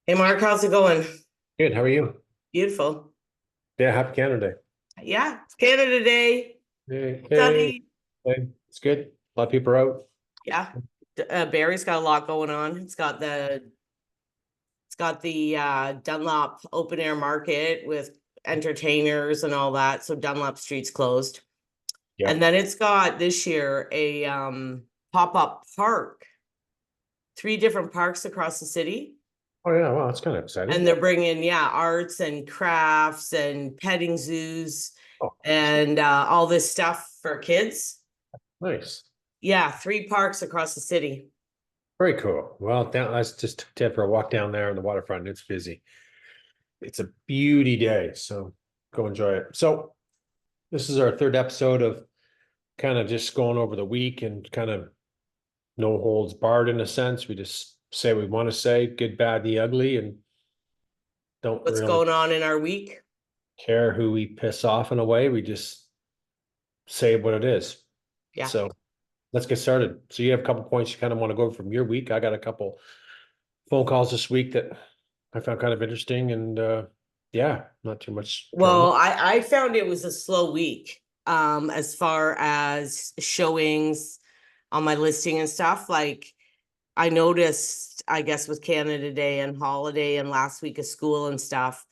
Hey Mark, how's it going? Good. How are you? Beautiful. Yeah, happy Canada Day. Yeah, it's Canada Day. Hey, hey, Sunny. hey. It's good. A lot of people are out. Yeah. Barrie's got a lot going on. It's got the Dunlop open air market with entertainers and all that. So Dunlop Street's closed. Yeah. And then it's got this year a pop-up park, three different parks across the city. Oh yeah. Wow, that's kind of exciting. And they're bringing, yeah, arts and crafts and petting zoos Oh, and all this stuff for kids. nice. Yeah, three parks across the city. Very cool. Well, down. Let's just take for a walk down there on the waterfront. It's busy. It's a beauty day, so go enjoy it. So this is our third episode of kind of just going over the week and kind of no holds barred in a sense. We just say what we want to say, good, bad, the ugly, and don't What's really going on in our week? care who we piss off in a way. We just say what it is. Yeah. So let's get started. So you have a couple points you kind of want to go from your week. I got a couple phone calls this week that I found kind of interesting and yeah, not too much drama. Well, I found it was a slow week as far as showings on my listing and stuff. Like I noticed, I guess with Canada Day and holiday and last week of school and stuff,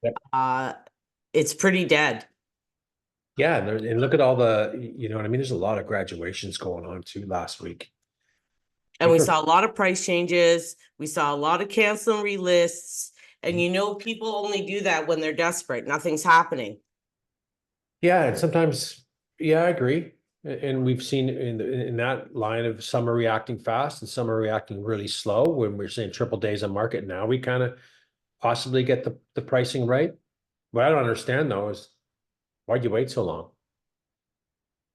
Yep. uh it's pretty dead. Yeah, and look at all you know what I mean? There's a lot of graduations going on too last week. And we People are, saw a lot of price changes. We saw a lot of cancel and relists. And people only do that when they're desperate. Nothing's happening. yeah, and sometimes, yeah, I agree. And we've seen in that line of some are reacting fast and some are reacting really slow when we're seeing triple days on market. Now we kind of possibly get the pricing right. What I don't understand though is why'd you wait so long?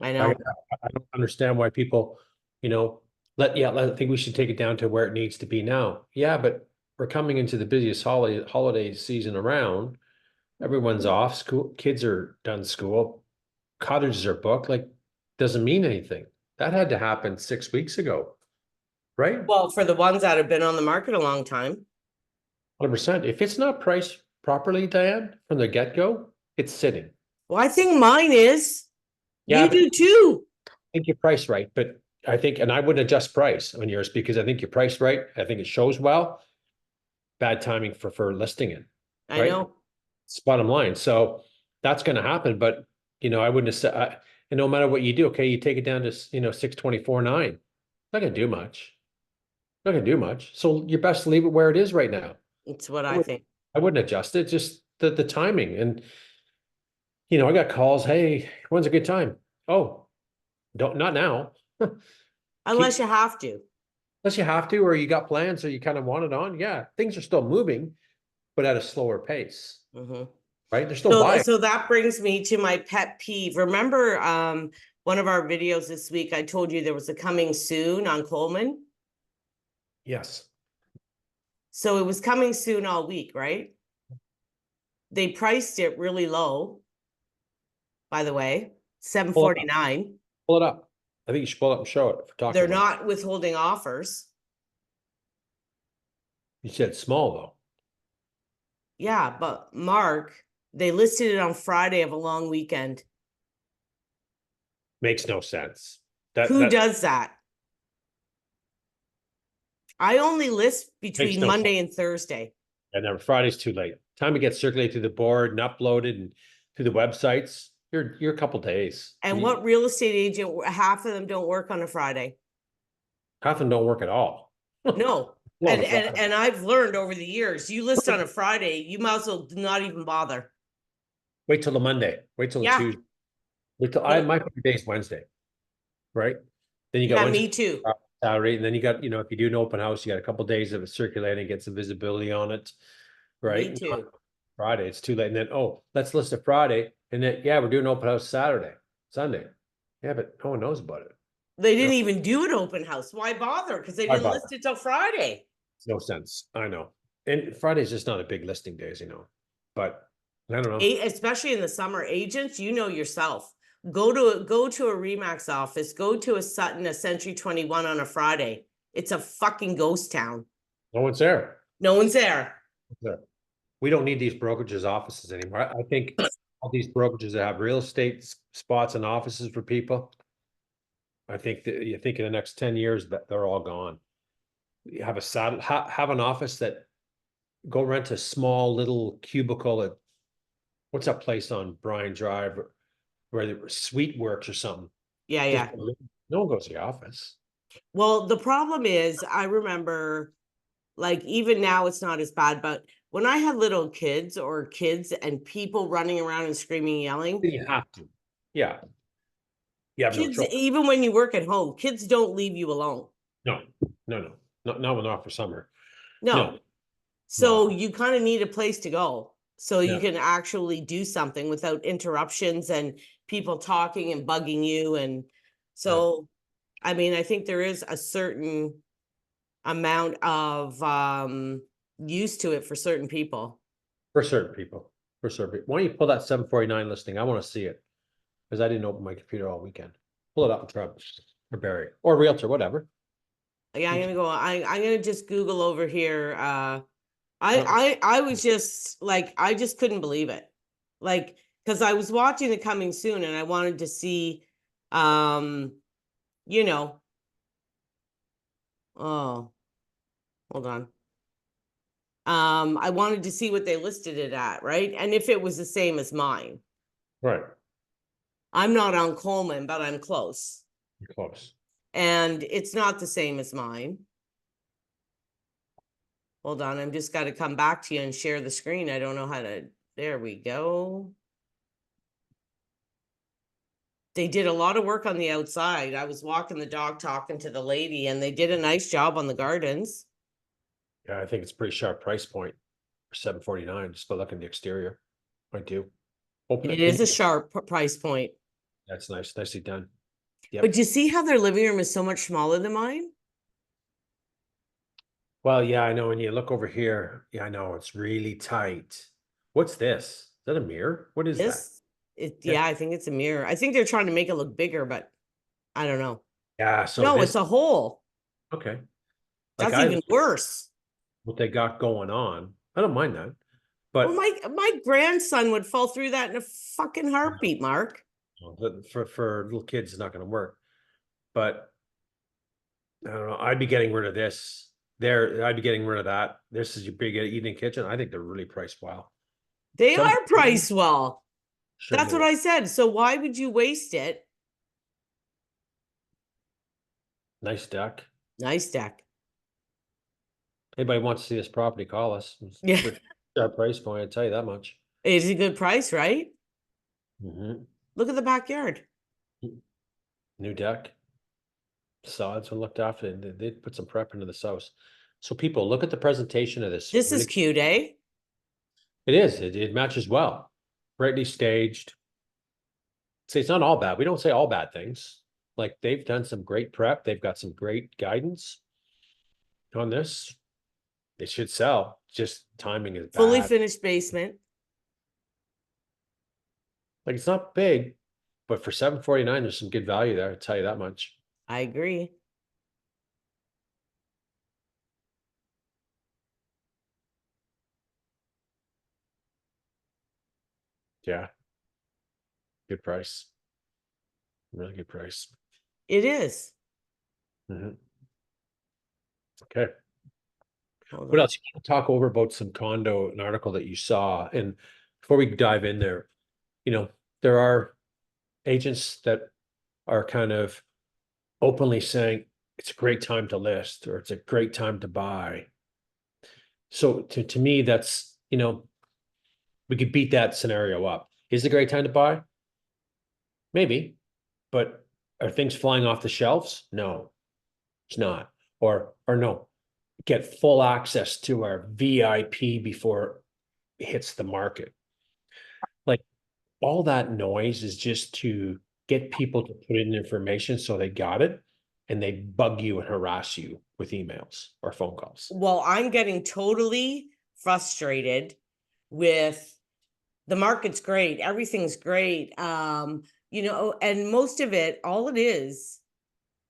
I I, know. I don't understand why people, you know, I think we should take it down to where it needs to be now. Yeah, but we're coming into the busiest holiday season around. Everyone's off school, kids are done school, cottages are booked, like doesn't mean anything. That had to happen 6 weeks ago, right? Well, for the ones that have been on the market a long time. 100%. If it's not priced properly, Diane, from the get-go, it's sitting. Well, I think mine is. Yeah, You but do too. think you're priced right, but I think, and I wouldn't adjust price on yours because I think you're priced right. I think it shows well. Bad timing for listing it, I right? know. It's bottom line. So that's going to happen, but I wouldn't have said, and no matter what you do, okay, you take it down to 624.9. Not going to do much. Not going to do much. So you're best to leave it where it is right now. It's what I I would, think. I wouldn't adjust it. Just the timing, and I got calls. Hey, when's a good time? Oh, don't not now. Unless Keep you have to. Unless you have to, or you got plans, or you kind of want it on. Yeah, things are still moving, but at a slower pace, Mhm. right? They're still So, buying. so that brings me to my pet peeve. Remember, one of our videos this week, I told you there was a coming soon on Coleman. Yes. So it was coming soon all week, right? They priced it really low, by the way, seven Pull it forty up. nine. Pull it up. I think you should pull it up and show it if we're talking They're about it. not withholding offers. You said small though. Yeah, but Mark, they listed it on Friday of a long weekend. Makes no sense. That Who that does that? I only list makes between no sense. Monday and Thursday. And then Friday's too late. Time to get circulated through the board and uploaded and to the websites. You're a couple days. And what real estate agent, half of them don't work on a Friday? Half of them don't work at all. No. Well, on And a and Friday. and I've learned over the years, you list on a Friday, you might as well not even bother. Wait till the Monday. Wait till the Yeah. Tuesday. Wait till So my favorite day is Wednesday, right? Then you got yeah, Wednesday, me too. Saturday, and then you got, if you do an open house, you got a couple of days of it circulating, get some visibility on it, Me right? Not too. Friday, it's too late. And then, oh, let's list a Friday. And then, yeah, we're doing open house Saturday, Sunday. Yeah, but no one knows about it. They You know, didn't even do an open house. Why bother? Because they why didn't bother? list it till Friday. It's no sense. I know. And Friday's just not a big listing days, but I don't know. Especially in the summer, agents, you know yourself. Go to a Remax office, go to a Sutton, a Century 21 on a Friday. It's a fucking ghost town. No one's there. No one's there. We don't need these brokerages offices anymore. I think all these brokerages that have real estate spots and offices for people. I think that you think in the next 10 years that they're all gone. You have a saddle, have an office that go rent a small little cubicle at what's that place on Bryan Drive where the Sweet Works or something. Yeah, Just yeah. no one goes to the office. Well, the problem is, I remember, like, even now it's not as bad, but when I had little kids or kids and people running around and screaming, and yelling, You have to. Yeah. You have no kids, choice. even when you work at home, kids don't leave you alone. No, no, no, not for summer. No. No, So no. you kind of need a place to go so you Yeah, can actually do something without interruptions and people talking and bugging you. And yeah. so, I mean, I think there is a certain amount of use to it for certain people. For certain people. For certain people. Why don't you pull that 749 listing? I want to see it. Because I didn't open my computer all weekend. Pull it up and try or Barrie or Realtor, whatever. Yeah, I'm gonna go. I'm gonna just Google over here. Um, I was just like, I just couldn't believe it. Like, because I was watching the coming soon and I wanted to see, um, you know, oh, hold on. I wanted to see what they listed it at, right? And if it was the same as mine. right. I'm not on Coleman, but I'm close. You're close. And it's not the same as mine. Hold on, I'm just got to come back to you and share the screen. I don't know how to. There we go. They did a lot of work on the outside. I was walking the dog talking to the lady, and they did a nice job on the gardens. Yeah, I think it's a pretty sharp price point for 749. Just by looking at the exterior. I do. Open It it. Can is a you? sharp price point. That's nice. Nicely done. But Yep. you see how their living room is so much smaller than mine? Well, yeah, I know. When you look over here, yeah, I know it's really tight. What's this? Is that a mirror? What is that? This, it, Yeah. yeah, I think it's a mirror. I think they're trying to make it look bigger, but I don't know. Yeah. So No, it's this, a hole. okay. Like That's I, even worse. what they got going on. I don't mind that. Well, But my grandson would fall through that in a fucking heartbeat, Mark. for little kids, it's not going to work. But I don't know. I'd be getting rid of this. There, I'd be getting rid of that. This is your big eating kitchen. I think they're really priced well. They Some are priced well. sure That's what do. I said. So why would you waste it? Nice deck. Nice deck. Anybody wants to see this property, call us. It's Yeah, pretty sharp price point, I tell you that much. it's a good price, right? Mhm. Look at the backyard. New deck. Sods were looked after. They put some prep into this house. So people look at the presentation of this. This is Really, cute, eh? it is. It matches well. Brightly staged. Say it's not all bad. We don't say all bad things. Like they've done some great prep. They've got some great guidance on this. It should sell. Just timing is Fully bad. finished basement. Like it's not big, but for 749, there's some good value there. I'll tell you that much. I agree. Yeah, good price. Really good price. It is. Mhm. Okay. Hold What on. else? You want to talk over about some condo, an article that you saw. And before we dive in there, there are agents that are kind of openly saying it's a great time to list or it's a great time to buy. So to me, that's, we could beat that scenario up. Is it a great time to buy? Maybe, but are things flying off the shelves? No, it's not. Or no, get full access to our VIP before it hits the market. Like all that noise is just to get people to put in information so they got it and they bug you and harass you with emails or phone calls. Well, I'm getting totally frustrated with the market's great. Everything's great. And most of it, all it is,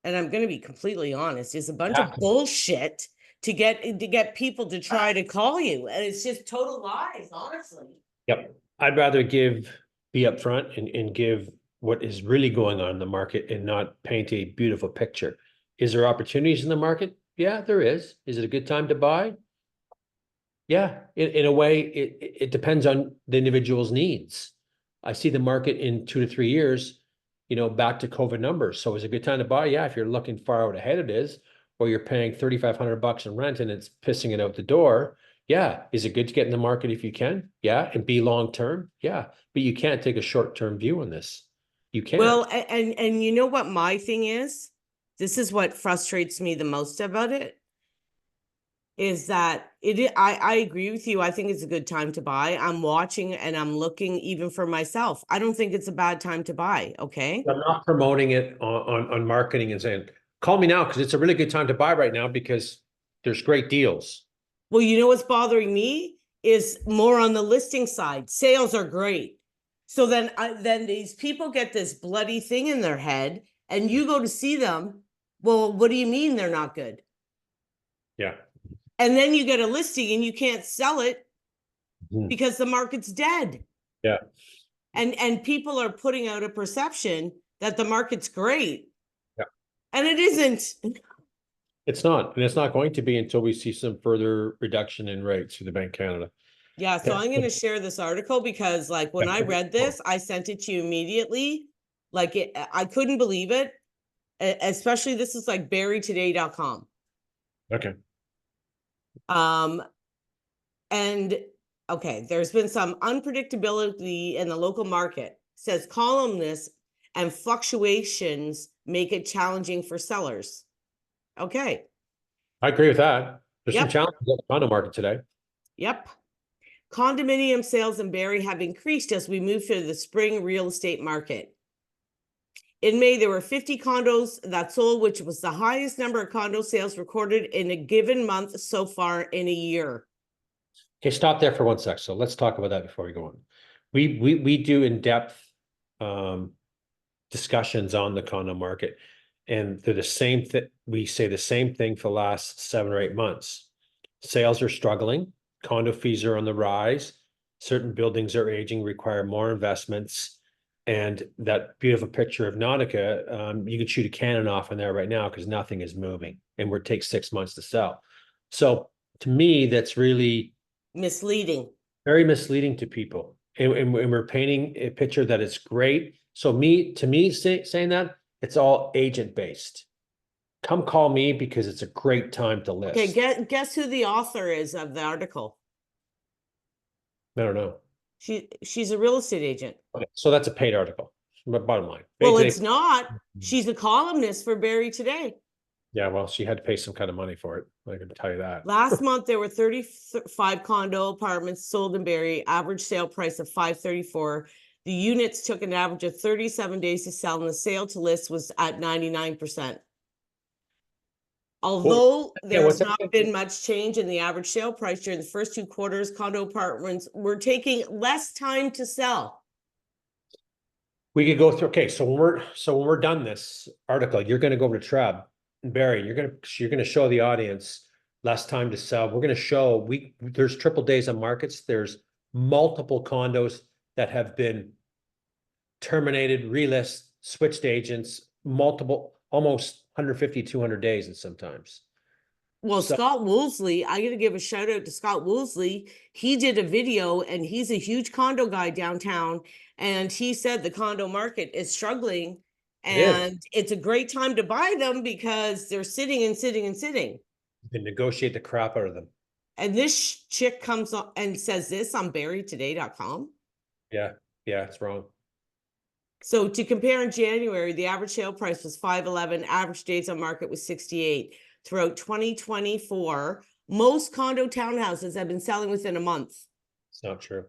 and I'm going to be completely honest, is a bunch Have of to. bullshit to get people to try to call you, and it's just total lies, honestly. Yep. I'd rather be upfront and give what is really going on in the market and not paint a beautiful picture. Is there opportunities in the market? Yeah, there is. Is it a good time to buy? Yeah, in a way, it depends on the individual's needs. I see the market in 2 to 3 years, back to COVID numbers. So is it a good time to buy? Yeah, if you're looking far out ahead, it is. Or you're paying $3,500 in rent and it's pissing it out the door. Yeah. Is it good to get in the market if you can? Yeah. And be long term? Yeah. But you can't take a short term view on this. You can't. Well, and you know what my thing is? This is what frustrates me the most about it, is that I agree with you. I think it's a good time to buy. I'm watching and I'm looking even for myself. I don't think it's a bad time to buy. Okay. I'm not promoting it on marketing and saying, call me now because it's a really good time to buy right now because there's great deals. Well, you know what's bothering me is more on the listing side. Sales are great. So then these people get this bloody thing in their head and you go to see them. Well, what do you mean they're not good? Yeah. And then you get a listing and you can't sell it Mhm. because the market's dead. Yeah. And people are putting out a perception that the market's great. Yeah. And it isn't. It's not, and it's not going to be until we see some further reduction in rates through the Bank of Canada. Yeah, so I'm going to share this article because like when I read this, I sent it to you immediately. Like I couldn't believe it. Especially this is like barrietoday.com. Okay. And okay, there's been some unpredictability in the local market, says columnists, and fluctuations make it challenging for sellers. Okay. I agree with that. There's some Yep. challenges in the condo market today. Yep. Condominium sales in Barrie have increased as we move through the spring real estate market. In May, there were 50 condos that sold, which was the highest number of condo sales recorded in a given month so far in a year. Okay, stop there for 1 sec. So let's talk about that before we go on. We do in-depth discussions on the condo market, and they're the same thing. We say the same thing for the last 7 or 8 months. Sales are struggling, condo fees are on the rise, certain buildings are aging, require more investments. And that beautiful picture of Nautica, you could shoot a cannon off in there right now because nothing is moving and it takes 6 months to sell. So to me, that's really Misleading. very misleading to people. And we're painting a picture that is great. So to me, saying that, it's all agent based. Come call me because it's a great time to list. Okay, guess who the author is of the article? I don't know. She's a real estate agent. Okay, so that's a paid article. Bottom line. Well, it's not. She's a columnist for Barrie Today. Yeah, well, she had to pay some kind of money for it. I can tell you that. Last month, there were 35 condo apartments sold in Barrie, average sale price of $534. The units took an average of 37 days to sell, and the sale to list was at 99%. Although there's not been much change in the average sale price during the first 2 quarters, condo apartments were taking less time to sell. We could go through. Okay, so when we're done this article, you're going to go over to Treb and Barrie. You're going to show the audience less time to sell. We're going to show there's triple days on markets. There's multiple condos that have been terminated, relist, switched agents, multiple, almost 150, 200 days and sometimes. Well, Scott Woolsey, I got to give a shout out to Scott Woolsey. He did a video and he's a huge condo guy downtown. And he said the condo market is struggling and it's a great time to buy them because they're sitting and sitting and sitting. You can negotiate the crap out of them. And this chick comes on and says this on barrietoday.com. Yeah, it's wrong. So to compare, in January, the average sale price was $511, average days on market was 68. Throughout 2024, most condo townhouses have been selling within a month. It's not true.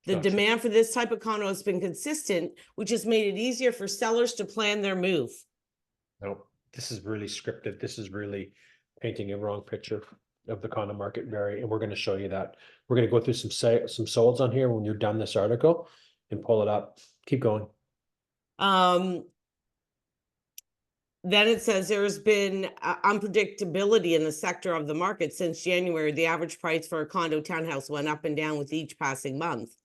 The demand for this type of condo has been consistent, which has made it easier for sellers to plan their move. No, this is really scripted. This is really painting a wrong picture of the condo market, Barrie, and we're going to show you that. We're going to go through some solds on here when you're done this article and pull it up. Keep going. Then it says there's been unpredictability in the sector of the market since January. The average price for a condo townhouse went up and down with each passing month.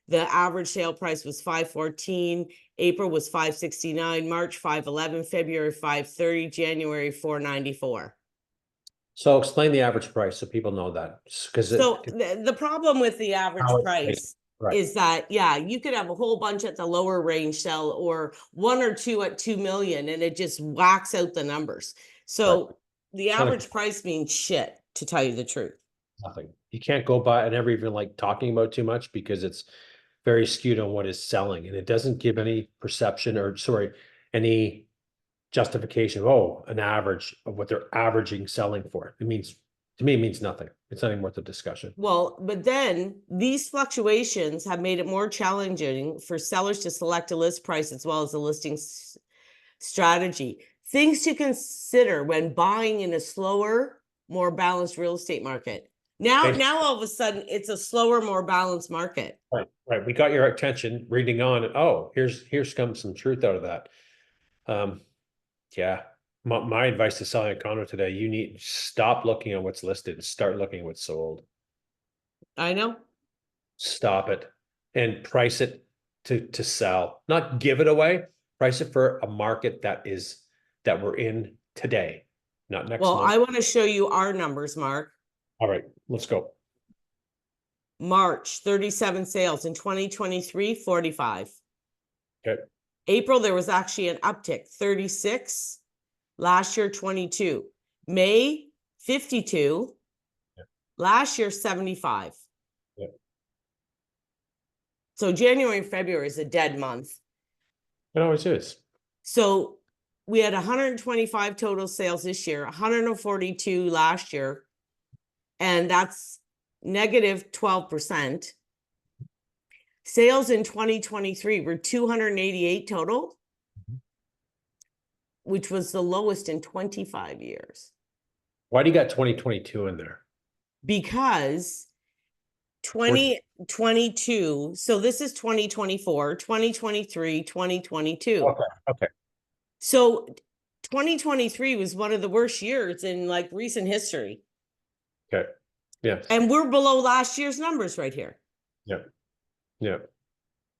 The average sale price was 514, April was 569, March 511, February 530, January 494. So explain the average price so people know that, because So the problem with the average price right, is that, yeah, you could have a whole bunch at the lower range sell or one or two at 2 million and it just whacks out the numbers. So the not average price means shit, to tell you the truth. nothing. You can't go by. I never even like talking about too much because it's very skewed on what is selling, and it doesn't give any perception or sorry, any justification. Oh, an average of what they're averaging selling for. It means to me, it means nothing. It's not even worth the discussion. Well, but then these fluctuations have made it more challenging for sellers to select a list price as well as a listing strategy. Things to consider when buying in a slower, more balanced real estate market. Now all of a sudden it's a slower, more balanced market. Right. We got your attention reading on. Oh, here's comes some truth out of that. Yeah. My advice to selling a condo today, you need stop looking at what's listed and start looking at what's sold. I know. Stop it and price it to sell, not give it away. Price it for a market that we're in today, not next Well, month. I want to show you our numbers, Mark. All right, let's go. March, 37 sales. In 2023, 45. Okay. April, there was actually an uptick, 36. Last year, 22. May, 52. Yeah. Last year, 75. Yeah. So January and February is a dead month. It always is. So we had 125 total sales this year, 142 last year, and that's negative 12%. Sales in 2023 were 288 total, which was the lowest in 25 years. Why do you got 2022 in there? Because 2022, so this is 2024, 2023, 2022. Okay. So 2023 was one of the worst years in like recent history. Okay. Yeah. And we're below last year's numbers right here. Yeah. Yeah.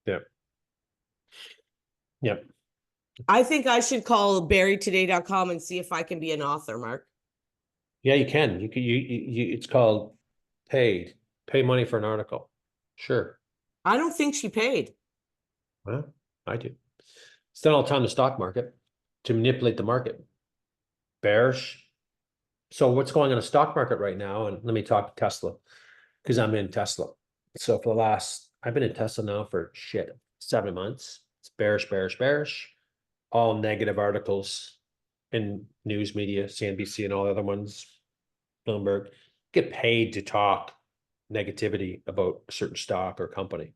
Yeah. Yeah. I think I should call barrietoday.com and see if I can be an author, Mark. Yeah, you can. You can. It's called paid. Pay money for an article. Sure. I don't think she paid. Well, I do. It's done all the time in the stock market to manipulate the market. Bearish. So what's going on in the stock market right now? And let me talk to Tesla because I'm in Tesla. So for the last, I've been in Tesla now for 7 months. It's bearish, bearish, bearish. All negative articles in news media, CNBC and all the other ones, Bloomberg, get paid to talk negativity about a certain stock or company.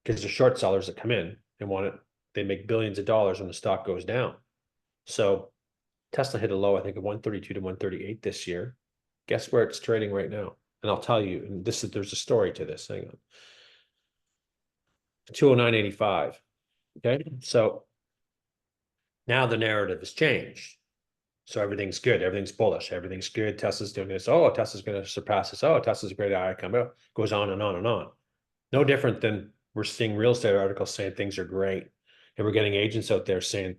Because the short sellers that come in and want it, they make billions of dollars when the stock goes down. So Tesla hit a low, I think, of 132 to 138 this year. Guess where it's trading right now? And I'll tell you, and there's a story to this. Hang on. 209.85. Okay. So now the narrative has changed. So everything's good. Everything's bullish. Everything's good. Tesla's doing this. Oh, Tesla's going to surpass this. Oh, Tesla's a great outcome. It goes on and on and on. No different than we're seeing real estate articles saying things are great. And we're getting agents out there saying,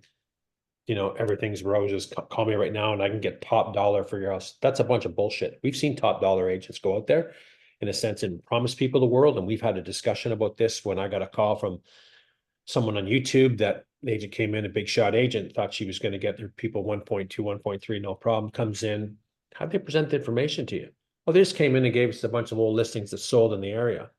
everything's roses. Call me right now and I can get top dollar for your house. That's a bunch of bullshit. We've seen top dollar agents go out there in a sense and promise people the world. And we've had a discussion about this when I got a call from someone on YouTube that the agent came in, a big shot agent, thought she was going to get their people 1.2, 1.3, no problem, comes in. How'd they present the information to you? Well, they just came in and gave us a bunch of old listings that sold in the area.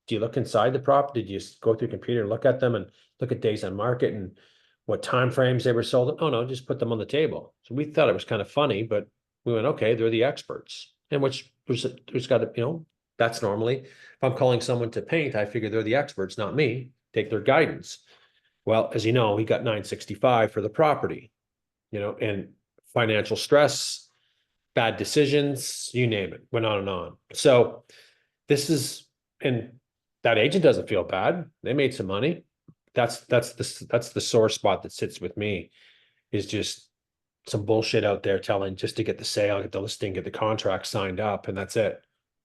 Do you look inside the property? Did you go through your computer and look at them and look at days on market and what time frames they were sold? Oh, no, just put them on the table. So we thought it was kind of funny, but we went, okay, they're the experts. And there's got to, that's normally, if I'm calling someone to paint, I figure they're the experts, not me, take their guidance. Well, as you know, we got 965 for the property, and financial stress, bad decisions, you name it, went on and on. So and that agent doesn't feel bad. They made some money. That's the sore spot that sits with me. is just some bullshit out there telling just to get the sale, get the listing, get the contract signed up, and that's it.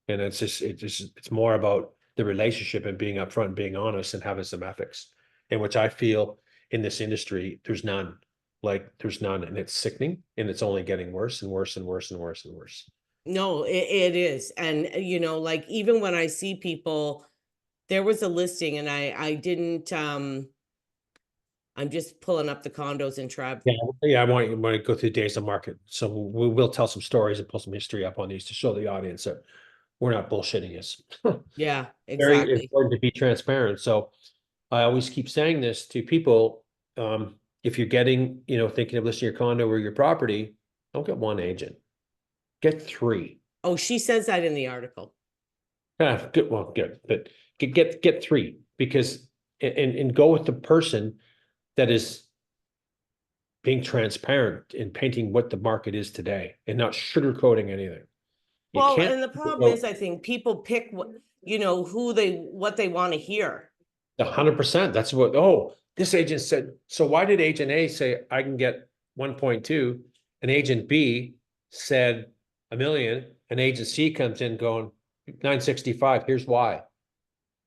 And it's more about the relationship and being upfront and being honest and having some ethics, in which I feel in this industry, there's none. Like there's none, and it's sickening, and it's only getting worse and worse and worse and worse and worse. No, it is. And like even when I see people, there was a listing and I didn't, I'm just pulling up the condos in Trev. Yeah, I want to go through days of market. So we will tell some stories and pull some history up on these to show the audience that we're not bullshitting this. Yeah, Very exactly. important to be transparent. So I always keep saying this to people. If you're getting, thinking of listing your condo or your property, don't get one agent, get three. Oh, she says that in the article. Good, well, good, but get three, because and go with the person that is being transparent and painting what the market is today and not sugarcoating anything. You Well, can't and the problem sugarcoat is, I think people pick what, what they want to hear. 100%. That's what, oh, this agent said, so why did agent A say I can get 1.2 and agent B said a million and agent C comes in going 965? Here's why.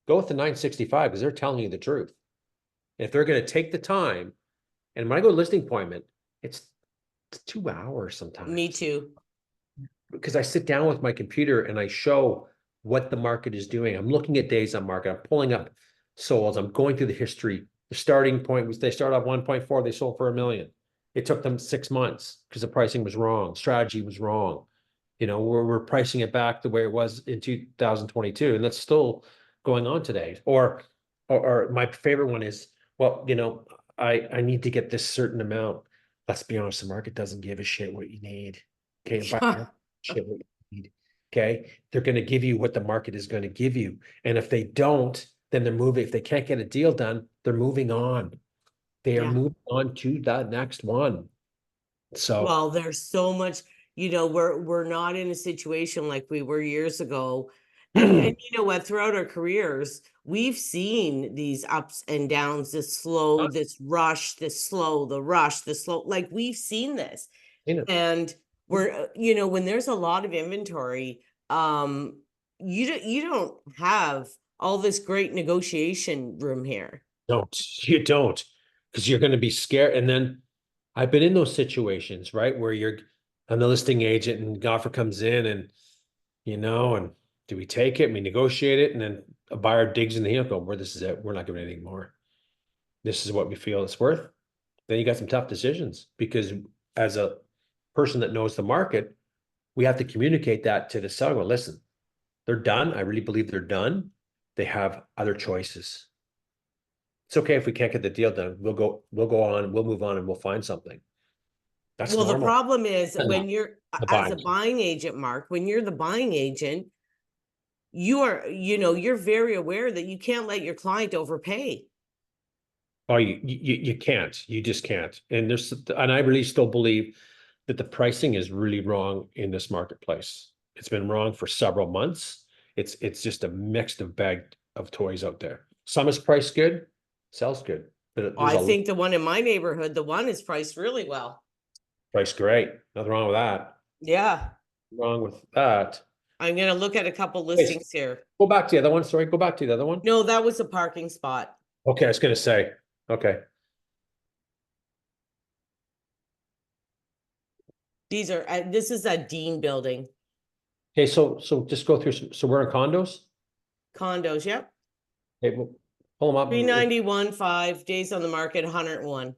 Go with the 965 because they're telling you the truth. If they're going to take the time, and when I go to listing appointment, it's 2 hours Me sometimes, too. because I sit down with my computer and I show what the market is doing. I'm looking at days on market. I'm pulling up solds. I'm going through the history. The starting point was they started off 1.4, they sold for a million. It took them 6 months because the pricing was wrong, strategy was wrong. We're pricing it back the way it was in 2022, and that's still going on today. Or my favorite one is, well, I need to get this certain amount. Let's be honest, the market doesn't give a shit what you need. Okay, shit what you need. Okay, they're going to give you what the market is going to give you, and if they don't, then they're moving. If they can't get a deal done, they're moving on. They are Yeah. moving on to the next one. So Well, there's so much, we're not in a situation like we were years ago. And you know what, throughout our careers, we've seen these ups and downs, this slow, this rush, this slow, the rush, the slow, like we've seen this. And we're, when there's a lot of inventory, you don't have all this great negotiation room here. you don't, because you're going to be scared. And then I've been in those situations, right, where you're I'm the listing agent and the offer comes in, and do we take it? We negotiate it, and then a buyer digs in the heel, go, where this is it. We're not giving anything more. This is what we feel it's worth. Then you got some tough decisions, because as a person that knows the market, we have to communicate that to the seller. Well, listen, they're done. I really believe they're done. They have other choices. It's okay if we can't get the deal done. We'll go on, we'll move on, and we'll find something. That's Well, the normal. problem is The when you're as a buying. buying agent, Mark, when you're the buying agent, you're very aware that you can't let your client overpay. Oh, you can't. You just can't. And I really still believe that the pricing is really wrong in this marketplace. It's been wrong for several months. It's just a mixed of bag of toys out there. Some is priced good, sells good, but there's I a think the one in my neighborhood, the one is priced really well. price great. Nothing wrong with that. Yeah. Wrong with that. I'm gonna look at a couple Okay, listings here. go back to the other one. Sorry, go back to the other one. No, that was a parking spot. Okay, I was gonna say. Okay. This is a Dean building. Okay, so just go through. So we're in condos. Condos, yep. Okay, we'll pull them up. 391, 5 days on the market, 101.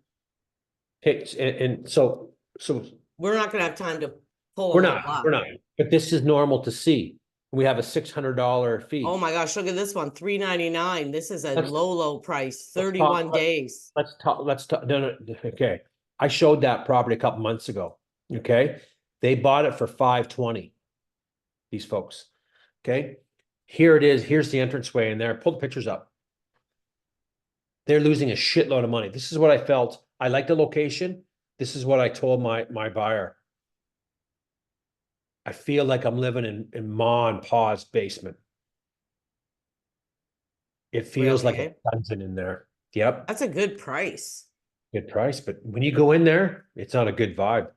Okay, and so We're not gonna have time to pull we're them not, all up. we're not, but this is normal to see. We have a $600 Oh fee. my gosh, look at this one, 399. This is a Let's low price, let's talk, 31 days. let's talk, no, okay. I showed that property a couple months ago, okay? They bought it for 520, these folks, okay? Here it is, here's the entranceway in there, pull the pictures up. They're losing a shitload of money. This is what I felt. I like the location. This is what I told my buyer. I feel like I'm living in Ma and Pa's basement. It feels Really, like eh? a dungeon in there. Yep. That's a good price. good price, but when you go in there, it's not a good vibe.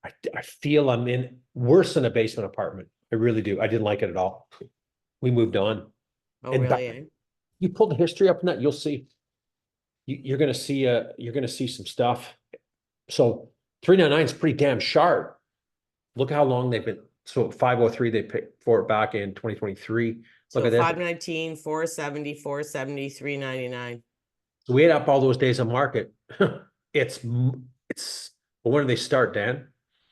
I feel I'm in worse than a basement apartment. I really do. I didn't like it at all. We moved on. Oh, And really, back, eh? you pull the history up in that, you'll see. You're gonna see you're gonna see some stuff. So 399 is pretty damn sharp. Look how long they've been. So 503 they picked for it back in 2023. Look So at this. 519, 470, 470, 399. So we had up all those days on market. It's it's well, when do they start, Dan?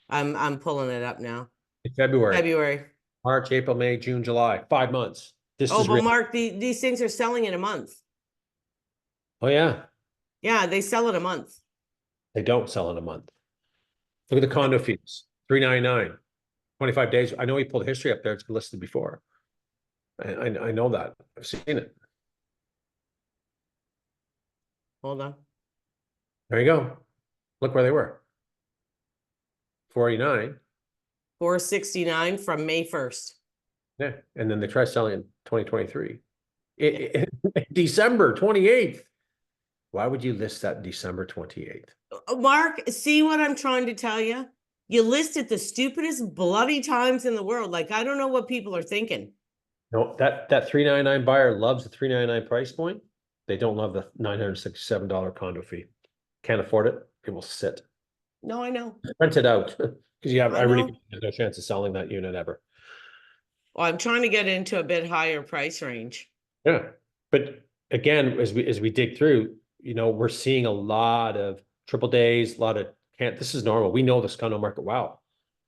I'm pulling it up now. In February, February. March, April, May, June, July, 5 months. This Oh, is but real. Mark, these things are selling in a month. Oh yeah, Yeah, they sell in a month. they don't sell in a month. Look at the condo fees, 399, 25 days. I know he pulled history up there. It's been listed before. I know that. I've seen it. Hold on. There you go. Look where they were. 489. 469 from May 1st. Yeah. And then they tried selling in 2023. December 28th. Why would you list that December 28th? Mark, see what I'm trying to tell you? You listed the stupidest bloody times in the world. Like, I don't know what people are thinking. No, that 399 buyer loves the 399 price point. They don't love the $967 condo fee. Can't afford it. It will sit. No, I know. Rent it out. Because you have, I I really know. have no chance of selling that unit ever. Well, I'm trying to get into a bit higher price range. Yeah. But again, as we dig through, we're seeing a lot of triple days, a lot of can't, this is normal. We know this condo market well.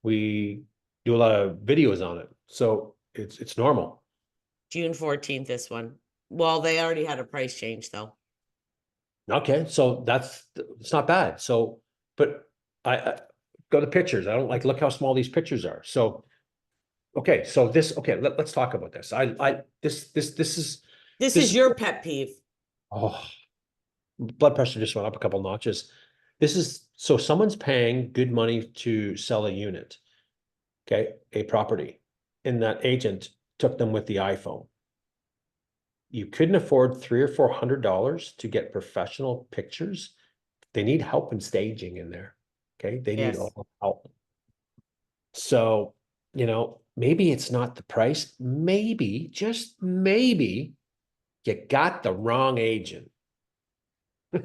We do a lot of videos on it. So it's normal. June 14th, this one. Well, they already had a price change though. Okay, so it's not bad. So, but I go to pictures. I don't like, look how small these pictures are. So, okay, so let's talk about this. This is, This this is is, your pet peeve. oh, blood pressure just went up a couple notches. This is, so someone's paying good money to sell a unit, okay, a property, and that agent took them with the iPhone. You couldn't afford $300 or $400 to get professional pictures. They need help in staging in there. Okay. They need Yes. all help. So, maybe it's not the price. Maybe, just maybe, you got the wrong agent.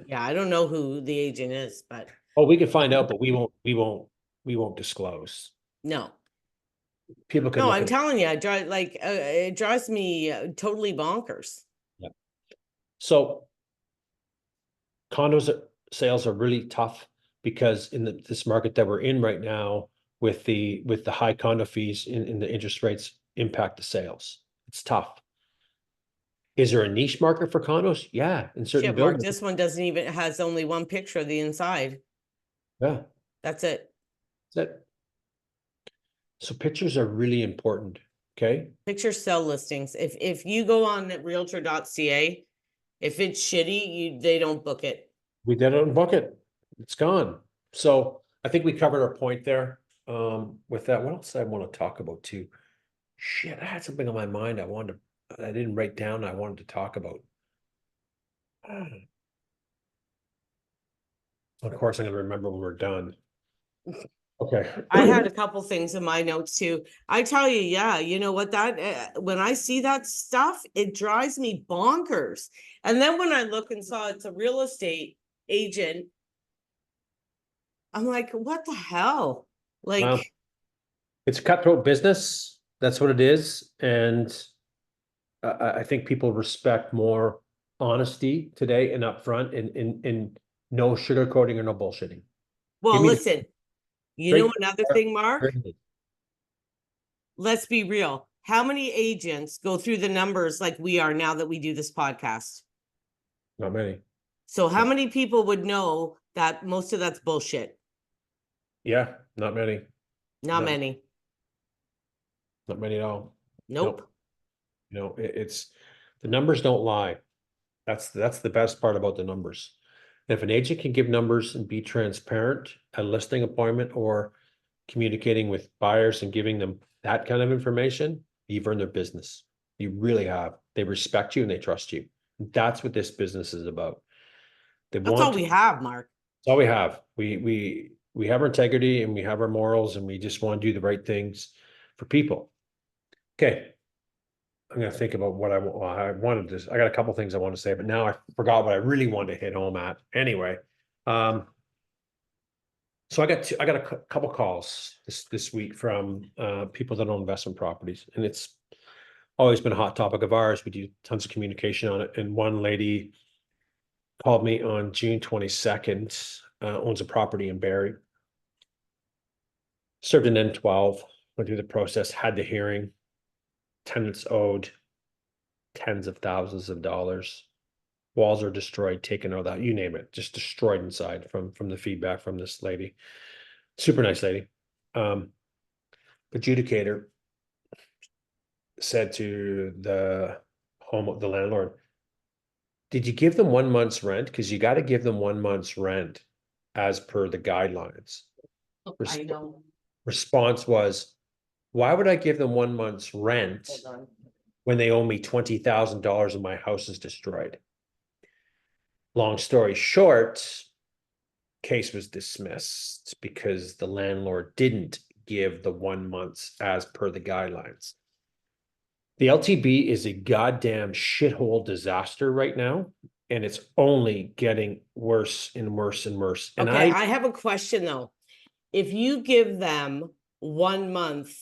Yeah, I don't know who the agent is, but Oh, we can find out, but we won't disclose. no. People could No, look I'm at it. telling you, it drives me totally bonkers. Yeah. So condos sales are really tough because in this market that we're in right now, with the high condo fees in the interest rates impact the sales. It's tough. Is there a niche market for condos? Yeah, in certain Shit, Mark, buildings. this one doesn't even, it has only one picture of the inside. Yeah, That's it. that's it. So pictures are really important. Okay. Picture sell listings. If you go on realtor.ca, if it's shitty, they don't book it. We did it on bucket. It's gone. So I think we covered our point there. With that, what else I want to talk about too? Shit, I had something on my mind I didn't write down, I wanted to talk about. Of course, I'm gonna remember when we're done. Okay. I had a couple things in my notes too. I tell you, yeah, you know what, that when I see that stuff, it drives me bonkers. And then when I look and saw it's a real estate agent, I'm like, what the hell? Well, Like, it's cutthroat business. That's what it is. And I think people respect more honesty today and upfront and no sugarcoating or no bullshitting. Give well, me the listen, you know straight. another thing, Mark? Let's be real. How many agents go through the numbers like we are now that we do this podcast? Not many. So how many people would know that most of that's bullshit? Yeah, not many. Not many. Not many at all. Nope. Nope. It's the numbers don't lie. That's the best part about the numbers. If an agent can give numbers and be transparent at listing appointment or communicating with buyers and giving them that kind of information, you've earned their business. You really have. They respect you and they trust you. That's what this business is about. They That's all want we have, Mark. That's all we have. We have our integrity and we have our morals and we just want to do the right things for people. Okay. I'm gonna think about what I wanted to. I got a couple things I want to say, but now I forgot what I really wanted to hit home at. Anyway, so I got a couple calls this week from people that own investment properties, and it's always been a hot topic of ours. We do tons of communication on it, and one lady called me on June 22nd. Owns a property in Barrie. Served an N12, went through the process, had the hearing. Tenants owed tens of thousands of dollars. Walls are destroyed, taken out, that you name it, just destroyed inside from the feedback from this lady. Super nice lady. Adjudicator said to the landlord, did you give them 1 month's rent? Because you got to give them 1 month's rent as per the guidelines. I know. Response was, why would I give them 1 month's rent when they owe me $20,000 and my house is destroyed? Long story short, case was dismissed because the landlord didn't give the 1 month's as per the guidelines. The LTB is a goddamn shithole disaster right now, and it's only getting worse and worse and worse. And Okay, I have a question though. If you give them 1 month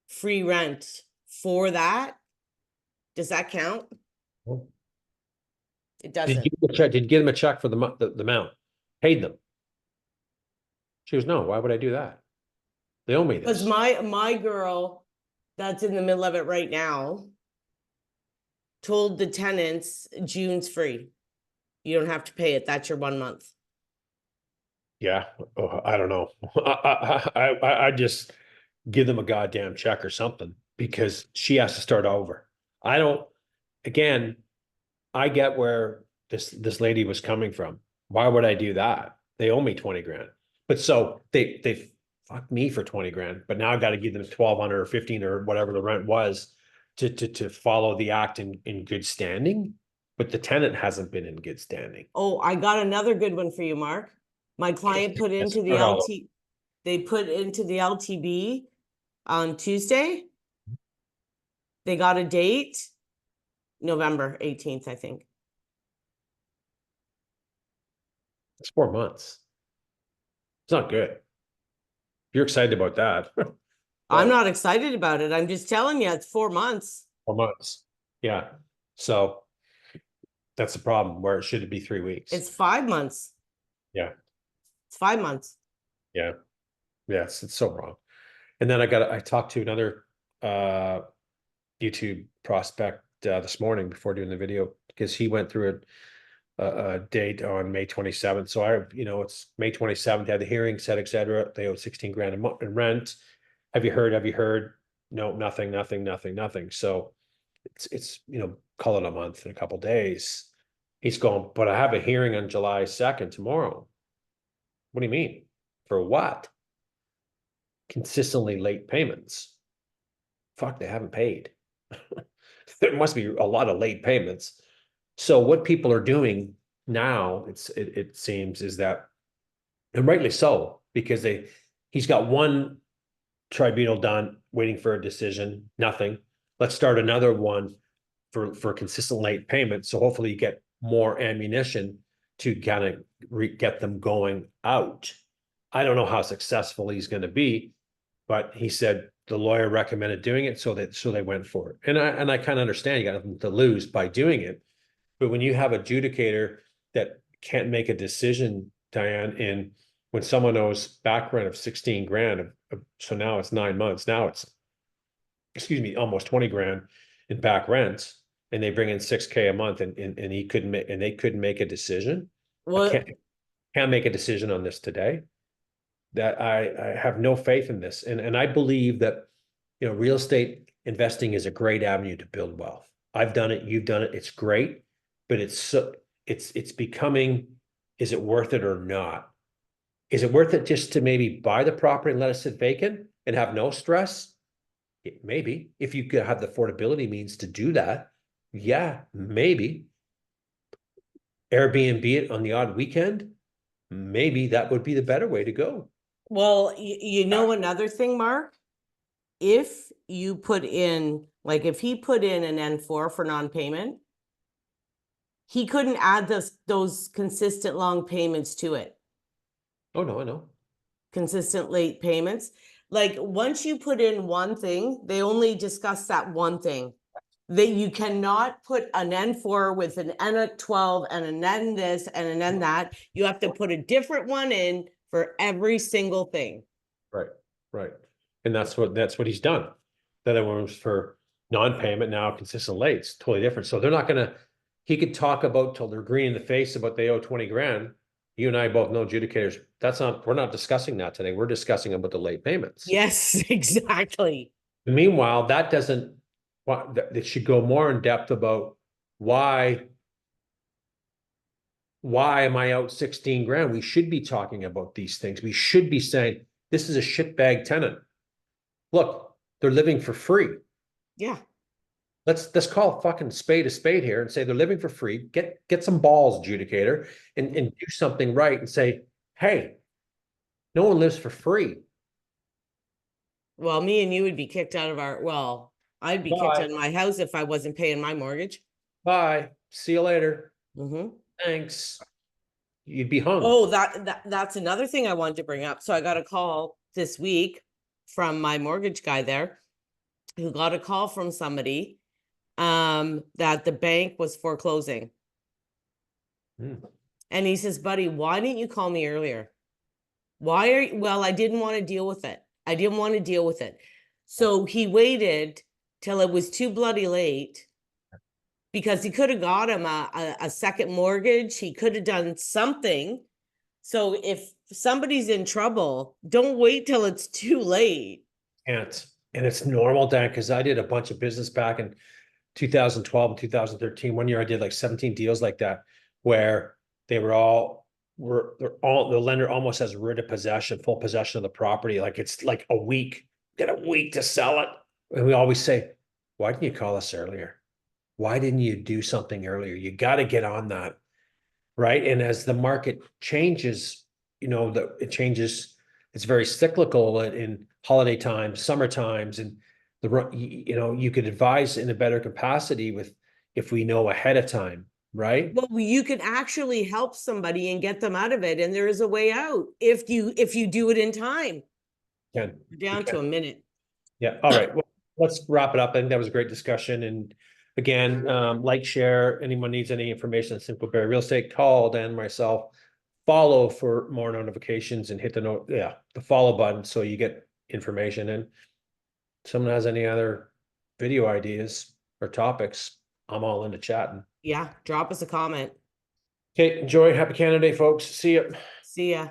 free rent for that, does that count? It doesn't. Did you give them a check for the amount? Paid them. She goes, no, why would I do that? They owe me Because this. my girl that's in the middle of it right now told the tenants June's free. You don't have to pay it. That's your 1 month. Yeah, I don't know. I just give them a goddamn check or something because she has to start over. I don't. Again, I get where this lady was coming from. Why would I do that? They owe me 20 grand. But so they fucked me for 20 grand, but now I've got to give them 1,200 or 15 or whatever the rent was to follow the act in good standing. But the tenant hasn't been in good standing. Oh, I got another good one for you, Mark. My client put into the they put into the LTB on Tuesday. They got a date, November 18th, I think. It's 4 months. It's not good. You're excited about that. I'm not excited about it. I'm just telling you, it's 4 months. 4 months. Yeah. So that's the problem where it should be 3 weeks. It's 5 months. Yeah. It's 5 months. Yeah. Yes, it's so wrong. And then I talked to another YouTube prospect this morning before doing the video because he went through a date on May 27th. So it's May 27th, had the hearing, said, et cetera. They owe 16 grand a month in rent. Have you heard? Have you heard? No, nothing. So it's call it a month in a couple days. He's going, but I have a hearing on July 2nd tomorrow. What do you mean? For what? Consistently late payments. Fuck, they haven't paid. There must be a lot of late payments. So what people are doing now, it seems, is that, and rightly so, because he's got one tribunal done, waiting for a decision, nothing. Let's start another one for consistent late payments. So hopefully you get more ammunition to kind of get them going out. I don't know how successful he's going to be, but he said the lawyer recommended doing it, so they went for it. And I kind of understand you got nothing to lose by doing it, but when you have an adjudicator that can't make a decision, Diane, when someone owes back rent of 16 grand, so now it's 9 months. Now it's, almost 20 grand in back rent, and they bring in 6K a month, and they couldn't make a decision. What? Can't make a decision on this today. That I have no faith in this, and I believe that real estate investing is a great avenue to build wealth. I've done it, you've done it, it's great, but it's becoming, is it worth it or not? Is it worth it just to maybe buy the property and let it sit vacant and have no stress? Maybe, if you could have the affordability means to do that. Yeah, maybe. Airbnb it on the odd weekend maybe that would be the better way to go. Well, you know, another thing, Mark, if you put in, like, if he put in an N4 for non-payment, he couldn't add those consistent long payments to it, Oh, no, I know. consistent late payments. Like, once you put in one thing, they only discuss that one thing. That you cannot put an N4 with an N12 and an N this and an N that. You have to put a different one in for every single thing. Right, right. And that's what he's done. The other one was for non-payment, now consistent late. It's totally different. So they're not gonna, he could talk about till they're green in the face about they owe 20 grand. You and I both know adjudicators. We're not discussing that today. We're discussing about the late payments. Yes, exactly. Meanwhile, that doesn't, it should go more in depth about why am I out 16 grand? We should be talking about these things. We should be saying, this is a shitbag tenant. Look, they're living for free. Yeah. Let's call a fucking spade a spade here and say they're living for free. Get some balls, adjudicator, and do something right and say, hey, no one lives for free. Well, me and you would be kicked out of I'd be kicked Bye. out of my house if I wasn't paying my mortgage. Bye. See you later. Mm-hmm. Thanks. You'd be hung. Oh, that's another thing I wanted to bring up. So I got a call this week from my mortgage guy there, who got a call from somebody that the bank was foreclosing. And he says, buddy, why didn't you call me earlier? Well, I didn't want to deal with it. I didn't want to deal with it. So he waited till it was too bloody late, because he could have got him a second mortgage. He could have done something. So if somebody's in trouble, don't wait till it's too late. And it's normal, Dan, because I did a bunch of business back in 2012 and 2013. One year I did like 17 deals like that, where they were all the lender almost has writ of possession, full possession of the property. Like it's like a week, get a week to sell it. And we always say, why didn't you call us earlier? Why didn't you do something earlier? You got to get on that. Right. And as the market changes, it changes. It's very cyclical in holiday times, summer times, and you could advise in a better capacity if we know ahead of time. Right. Well, you can actually help somebody and get them out of it. And there is a way out if you do it in time. We're down to a minute. Yeah. All right. Well, let's wrap it up. I think that was a great discussion. And again, like, share. Anyone needs any information on Simple Barrie Real Estate, call Dan, myself. Follow for more notifications and hit the follow button so you get information. And someone has any other video ideas or topics, I'm all into chatting. Yeah, drop us a comment. Okay, enjoy. Happy Canada Day, folks. See ya. See ya.